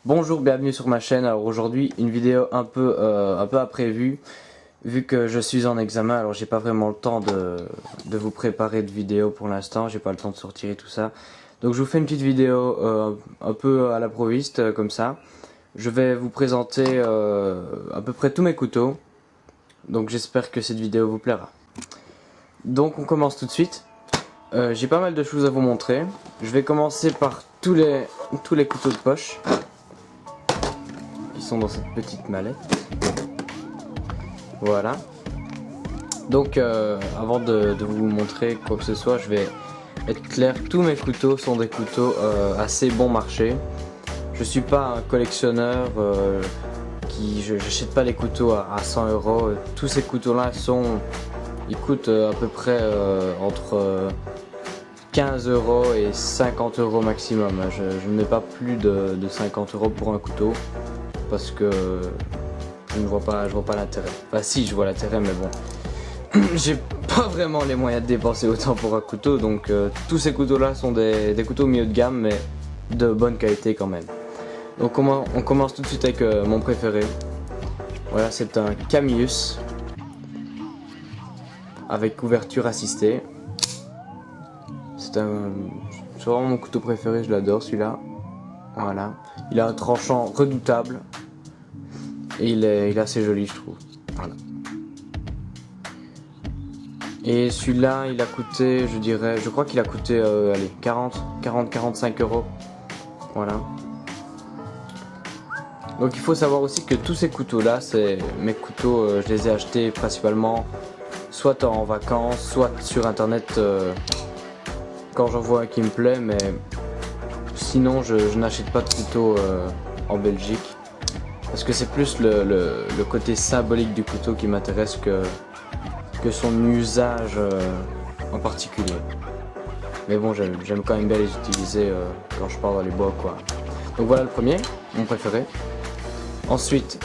Bonjour, bienvenue sur ma chaîne. Alors aujourd'hui une vidéo un peu imprévue vu que je suis en examen. Alors j'ai pas vraiment le temps de vous préparer de vidéo pour l'instant, j'ai pas le temps de sortir et tout ça. Donc je vous fais une petite vidéo un peu à l'improviste comme ça. Je vais vous présenter à peu près tous mes couteaux. Donc j'espère que cette vidéo vous plaira. Donc on commence tout de suite. J'ai pas mal de choses à vous montrer. Je vais commencer par tous les couteaux de poche qui sont dans cette petite mallette. Voilà. Donc avant de vous montrer quoi que ce soit, je vais être clair, tous mes couteaux sont des couteaux assez bon marché. Je suis pas un collectionneur j'achète pas les couteaux à 100 €. Tous ces couteaux là ils coûtent à peu près entre 15 € et 50 € maximum. Je ne mets pas plus de 50 € pour un couteau parce que je vois pas l'intérêt. Enfin si, je vois l'intérêt, mais bon, j'ai pas vraiment les moyens de dépenser autant pour un couteau. Donc tous ces couteaux là sont des couteaux milieu de gamme, mais de bonne qualité quand même. Donc on commence tout de suite avec mon préféré. Voilà, c'est un Camillus avec couverture assistée. C'est vraiment mon couteau préféré, je l'adore celui-là. Voilà, il a un tranchant redoutable et il est assez joli, je trouve. Voilà. Et celui-là, il a coûté, je crois qu'il a coûté allez, 40-45 €. Voilà. Donc il faut savoir aussi que tous ces couteaux là, c'est mes couteaux, je les ai achetés principalement soit en vacances, soit sur internet quand j'en vois un qui me plaît, mais sinon je n'achète pas de couteau en Belgique parce que c'est plus le côté symbolique du couteau qui m'intéresse que son usage en particulier. Mais bon, j'aime quand même bien les utiliser quand je pars dans les bois quoi. Donc voilà le premier, mon préféré. Ensuite,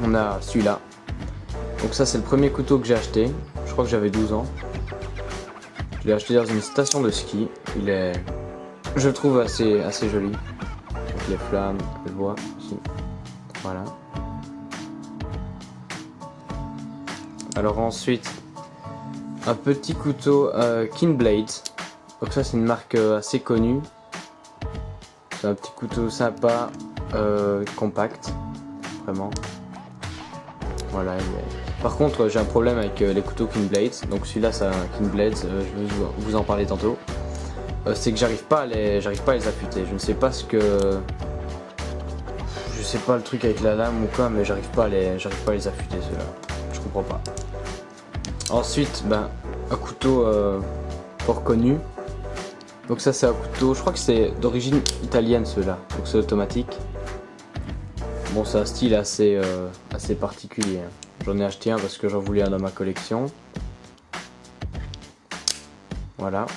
on a celui-là. Donc ça c'est le premier couteau que j'ai acheté. Je crois que j'avais 12 ans. Je l'ai acheté dans une station de ski. Il est, je le trouve assez joli. Avec les flammes, le bois ici. Voilà. Alors ensuite, un petit couteau Keenblade. Donc ça c'est une marque assez connue. C'est un petit couteau sympa, compact, vraiment. Voilà. Par contre, j'ai un problème avec les couteaux Keenblade. Donc celui-là, c'est un Keenblade. Je vais vous en parler tantôt. C'est que j'arrive pas à les affûter. Je ne sais pas je sais pas le truc avec la lame ou quoi, mais j'arrive pas à les affûter ceux-là. Je comprends pas. Ensuite, un couteau fort connu. Donc ça c'est un couteau, je crois que c'est d'origine italienne ceux-là, donc c'est automatique. Bon, c'est un style assez particulier. J'en ai acheté un parce que j'en voulais un dans ma collection. Voilà.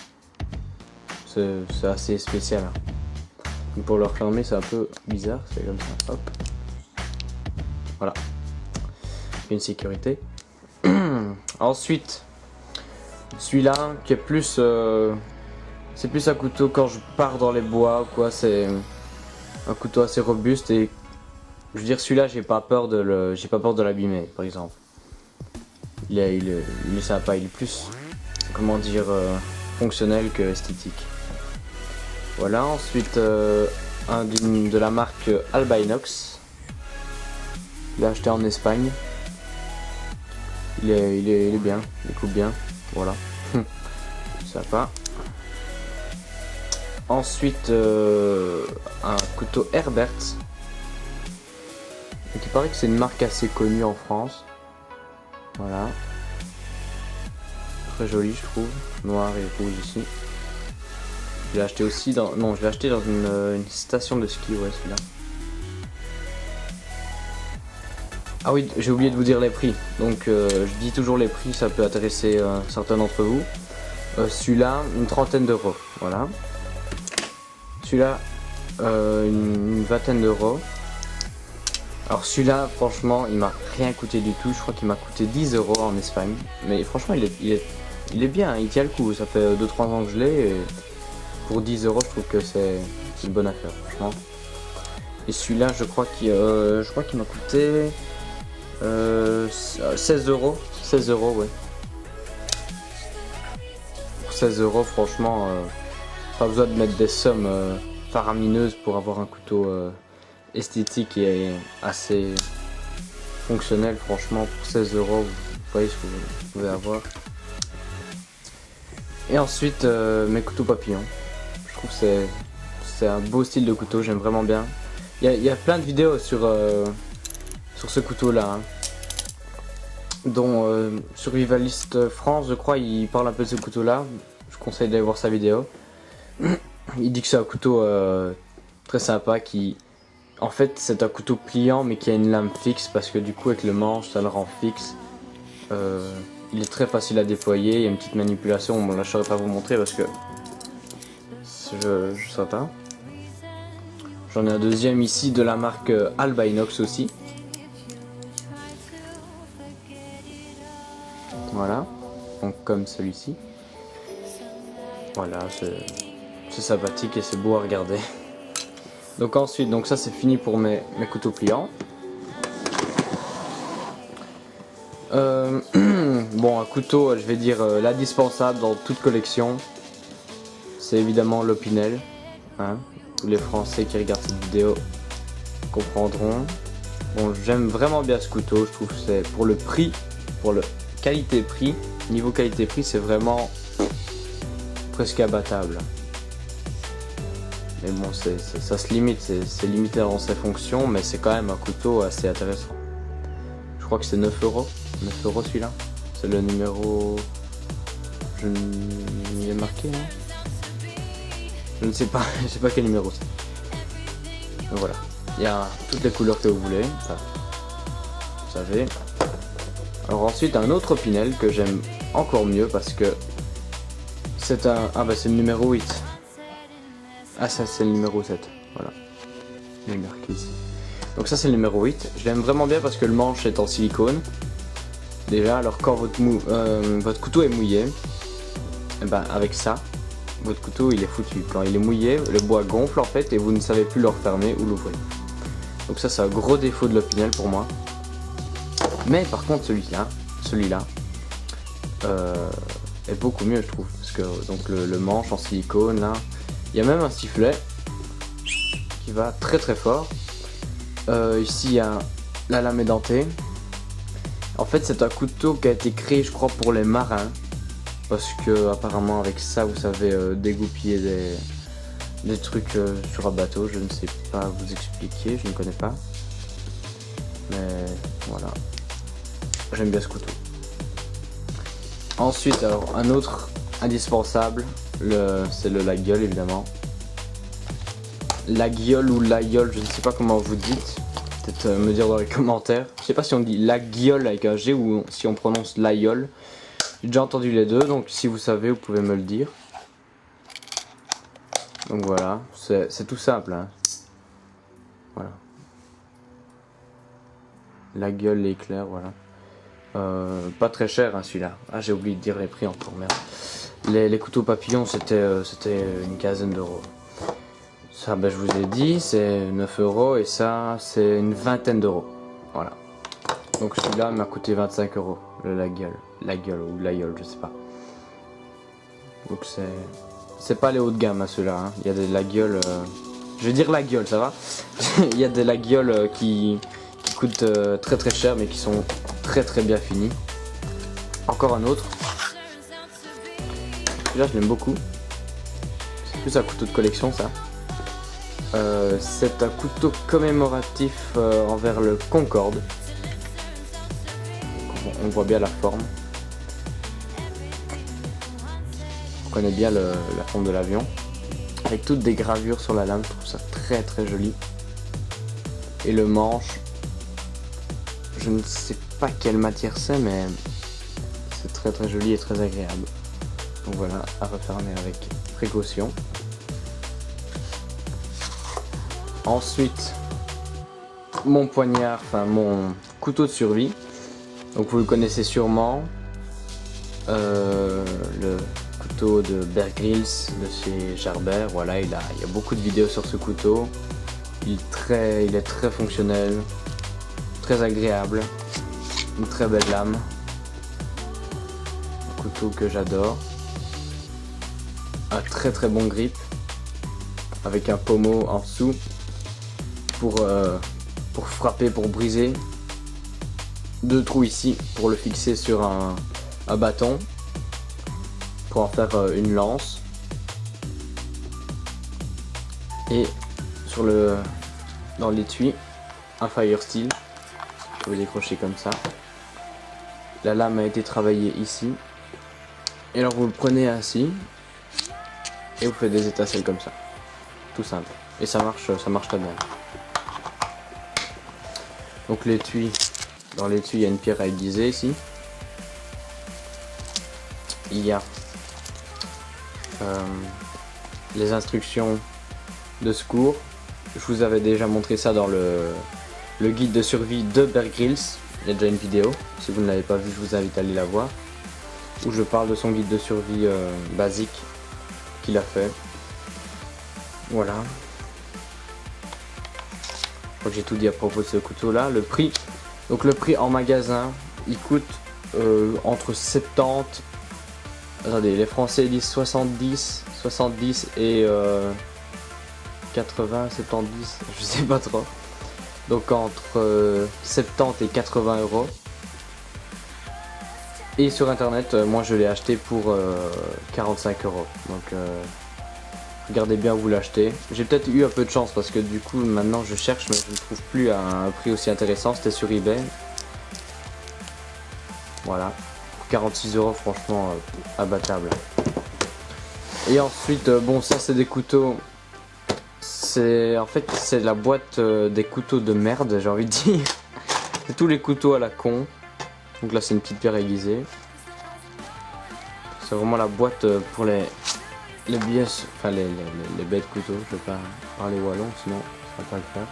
C'est assez spécial. Donc pour le refermer c'est un peu bizarre, c'est comme ça, hop. Voilà. Une sécurité. Ensuite, celui-là qui est plus... c'est plus un couteau quand je pars dans les bois, quoi. C'est un couteau assez robuste et je veux dire celui-là, j'ai pas peur de l'abîmer, par exemple. Il est sympa, il est plus, comment dire, fonctionnel que esthétique. Voilà. Ensuite, un de la marque Alba Inox. Je l'ai acheté en Espagne. Il est bien, il coupe bien. Voilà. Sympa. Ensuite, un couteau Herbert. Donc, il paraît que c'est une marque assez connue en France. Voilà. Très joli, je trouve. Noir et rouge ici. Je l'ai acheté aussi dans... Non, je l'ai acheté dans une station de ski, ouais, celui-là. Ah oui, j'ai oublié de vous dire les prix. Donc, je dis toujours les prix, ça peut intéresser certains d'entre vous. Celui-là, une trentaine d'euros. Voilà. Celui-là, une vingtaine d'euros. Alors celui-là, franchement, il m'a rien coûté du tout. Je crois qu'il m'a coûté 10 € en Espagne. Mais franchement, il est bien, il tient le coup. Ça fait 2-3 ans que je l'ai. Et pour 10 €, je trouve que c'est une bonne affaire, franchement. Et celui-là, je crois qu'il m'a coûté 16 euros. 16 euros, ouais. Pour 16 euros, franchement, pas besoin de mettre des sommes faramineuses pour avoir un couteau esthétique et assez fonctionnel. Franchement, pour 16 euros, vous voyez ce que vous pouvez avoir. Et ensuite, mes couteaux papillons. Je trouve que c'est un beau style de couteau, j'aime vraiment bien. Il y a plein de vidéos sur ce couteau-là, hein, dont Survivaliste France, je crois, il parle un peu de ce couteau-là. Je conseille d'aller voir sa vidéo. Il dit que c'est un couteau très sympa qui... En fait, c'est un couteau pliant mais qui a une lame fixe parce que du coup, avec le manche, ça le rend fixe. Il est très facile à déployer, il y a une petite manipulation. Bon, là, je ne saurais pas vous montrer parce que je ne sais pas. J'en ai un deuxième ici de la marque Alba Inox aussi. Voilà, donc comme celui-ci. Voilà, c'est sympathique et c'est beau à regarder. Donc ensuite, donc ça c'est fini pour mes couteaux pliants. Bon, un couteau, je vais dire l'indispensable dans toute collection, c'est évidemment l'Opinel, hein. Tous les Français qui regardent cette vidéo comprendront. Bon, j'aime vraiment bien ce couteau, je trouve que c'est pour le prix, pour le qualité-prix, niveau qualité-prix, c'est vraiment presque abattable. Mais bon, ça se limite, c'est limité dans ses fonctions, mais c'est quand même un couteau assez intéressant. Je crois que c'est 9 euros. 9 euros celui-là. C'est le numéro... Il est marqué, non? Je ne sais pas, je sais pas quel numéro c'est. Donc voilà. Il y a toutes les couleurs que vous voulez, ça, vous savez. Alors ensuite, un autre Opinel que j'aime encore mieux parce que c'est un... Ah bah c'est le numéro 8. Ah ça c'est le numéro 7, voilà. Il est marqué ici. Donc ça c'est le numéro 8. Je l'aime vraiment bien parce que le manche est en silicone. Déjà, alors quand votre couteau est mouillé, et ben avec ça, votre couteau il est foutu. Quand il est mouillé, le bois gonfle en fait et vous ne savez plus le refermer ou l'ouvrir. Donc ça c'est un gros défaut de l'Opinel pour moi. Mais par contre celui-là est beaucoup mieux je trouve. Parce que donc le manche en silicone là, il y a même un sifflet qui va très très fort. Ici il y a la lame édentée. En fait c'est un couteau qui a été créé je crois pour les marins. Parce que apparemment avec ça vous savez dégoupiller des trucs sur un bateau. Je ne sais pas vous expliquer, je ne connais pas. Mais voilà. J'aime bien ce couteau. Ensuite alors un autre indispensable, c'est le Laguiole évidemment. Laguiole ou Laïole, je ne sais pas comment vous dites. Peut-être me dire dans les commentaires. Je sais pas si on dit Laguiole avec un G ou si on prononce Laïole. J'ai déjà entendu les deux, donc si vous savez, vous pouvez me le dire. Donc voilà, c'est tout simple, hein. Voilà. Laguiole, l'éclair, voilà. Pas très cher hein, celui-là. Ah j'ai oublié de dire les prix encore, merde. Les couteaux papillons c'était une quinzaine d'euros. Ça ben, je vous ai dit c'est 9 euros et ça c'est une vingtaine d'euros. Voilà. Donc celui-là m'a coûté 25 euros. Le Laguiole ou Laïole, je sais pas. Donc c'est pas les hauts de gamme à ceux-là. Hein. Il y a des Laguiole. Je vais dire Laguiole, ça va. Il y a des Laguiole qui coûtent très très cher mais qui sont très très bien finis. Encore un autre. Celui-là je l'aime beaucoup. C'est plus un couteau de collection ça. C'est un couteau commémoratif envers le Concorde. On voit bien la forme. On connaît bien la forme de l'avion. Avec toutes des gravures sur la lame, je trouve ça très très joli. Et le manche, je ne sais pas quelle matière c'est, mais c'est très très joli et très agréable. Donc voilà, à refermer avec précaution. Ensuite, mon poignard, enfin mon couteau de survie. Donc vous le connaissez sûrement. Le couteau de Bear Grylls de chez Gerber. Voilà, il y a beaucoup de vidéos sur ce couteau. il est très fonctionnel, très agréable, une très belle lame, un couteau que j'adore, un très bon grip avec un pommeau en dessous pour frapper, pour briser, 2 trous ici pour le fixer sur un bâton pour en faire une lance, et dans l'étui un fire steel. Je vais décrocher comme ça. La lame a été travaillée ici, et alors vous le prenez ainsi et vous faites des étincelles comme ça, tout simple, et ça marche très bien. Donc l'étui, dans l'étui il y a une pierre à aiguiser ici, il y a les instructions de secours. Je vous avais déjà montré ça dans le guide de survie de Bear Grylls. Il y a déjà une vidéo, si vous ne l'avez pas vue, je vous invite à aller la voir, où je parle de son guide de survie basique qu'il a fait. Voilà. Je crois que j'ai tout dit à propos de ce couteau là. Le prix, donc le prix en magasin, il coûte entre 70, attendez, les Français disent 70 et 80, 70, je sais pas trop. Donc entre 70 et 80 euros. Et sur internet, moi je l'ai acheté pour 45 euros. Donc regardez bien où vous l'achetez. J'ai peut-être eu un peu de chance parce que du coup maintenant je cherche, mais je ne trouve plus à un prix aussi intéressant. C'était sur eBay. Voilà. Pour 46 euros, franchement abattable. Et ensuite, bon, ça c'est des couteaux. En fait c'est la boîte des couteaux de merde, j'ai envie de dire. C'est tous les couteaux à la con. Donc là c'est une petite pierre aiguisée. C'est vraiment la boîte pour les billets, enfin les bêtes couteaux. Je vais pas parler wallon sinon ça va pas le faire.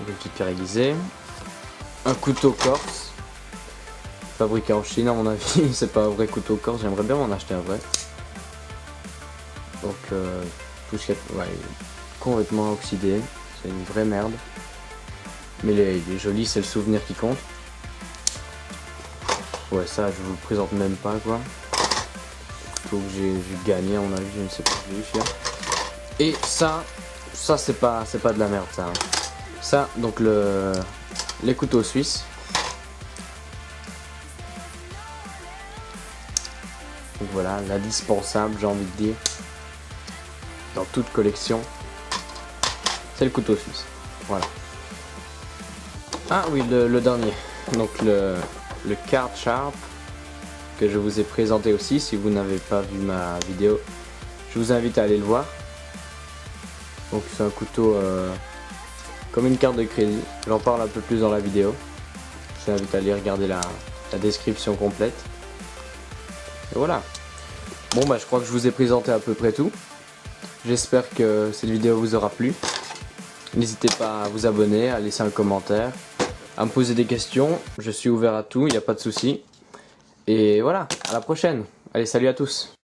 Donc une petite pierre aiguisée. Un couteau corse. Fabriqué en Chine à mon avis. C'est pas un vrai couteau corse, j'aimerais bien m'en acheter un vrai. Donc tout ce qui est complètement oxydé, c'est une vraie merde. Mais il est joli, c'est le souvenir qui compte. Ouais, ça je vous le présente même pas quoi. Faut que j'ai gagné à mon avis, je ne sais pas vérifier. Et ça c'est pas de la merde ça. Hein. Ça donc les couteaux suisses. Donc voilà, l'indispensable j'ai envie de dire. Dans toute collection, c'est le couteau suisse. Voilà. Ah oui, le dernier. Donc le Card Sharp que je vous ai présenté aussi. Si vous n'avez pas vu ma vidéo, je vous invite à aller le voir. Donc c'est un couteau comme une carte de crédit. J'en parle un peu plus dans la vidéo. Je vous invite à aller regarder la description complète. Et voilà. Bon bah je crois que je vous ai présenté à peu près tout. J'espère que cette vidéo vous aura plu. N'hésitez pas à vous abonner, à laisser un commentaire, à me poser des questions. Je suis ouvert à tout, il n'y a pas de souci. Et voilà, à la prochaine. Allez, salut à tous.